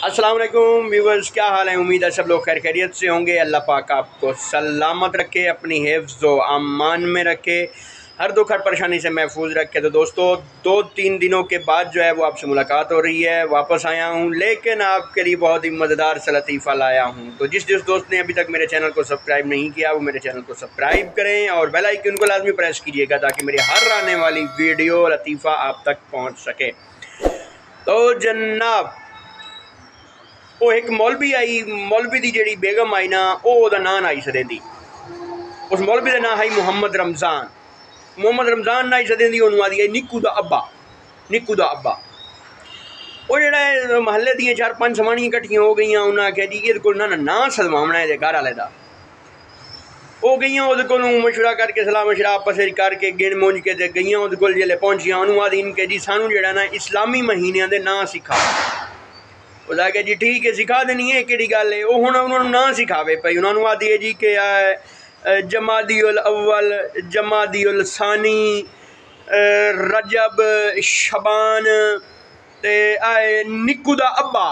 अस्सलाम वालेकुम व्यूवर्स, क्या हाल है। उम्मीद है सब लोग खैर खैरियत से होंगे। अल्लाह पाक आपको सलामत रखे, अपनी हिफ्ज़ व अमान में रखे, हर दुख हर परेशानी से महफूज रखे। तो दोस्तों 2-3 दिनों के बाद जो है वो आपसे मुलाकात हो रही है। वापस आया हूँ, लेकिन आपके लिए बहुत ही मज़ेदार सा लतीफ़ा लाया हूँ। तो जिस दोस्त ने अभी तक मेरे चैनल को सब्सक्राइब नहीं किया वो मेरे चैनल को सब्सक्राइब करें और बेल आइकन को लाजमी प्रेस कीजिएगा ताकि मेरी हर आने वाली वीडियो लतीफ़ा आप तक पहुँच सके। तो जनाब वो एक मौलवी आई, मौलवी की जी बेगम आई ना, वो नाम आई सदें दी। उस मौलवी का नाम है मुहम्मद रमज़ान। मुहम्मद रमज़ान ना आई सदें दी, उन्होंने आदि निक्कू दा अब्बा। निक्कू दा अब्बा वो जो महल्ले दी 4-5 सवाणियां कट्ठियां हो गई, उन्हें आख्या जी ये ना सदवावना है घर वाले का। वो गई को मशवरा करके सलाह मशरा आपस करके गिन मुंज के गई को जिले पहुंचिया, उन्होंने आदि इनके जी सानू जो ना इस्लामी महीनों के ना सिखा। उस आख्या जी ठीक है सिखा देनी है, कि गल है। वो हूँ उन्होंने ना सिखावे पई, उन्होंने आदि है जी कि जमादी उल अव्वल, जमादी उल सानी, रजब, शबान ते आए निक्कू दा अब्बा।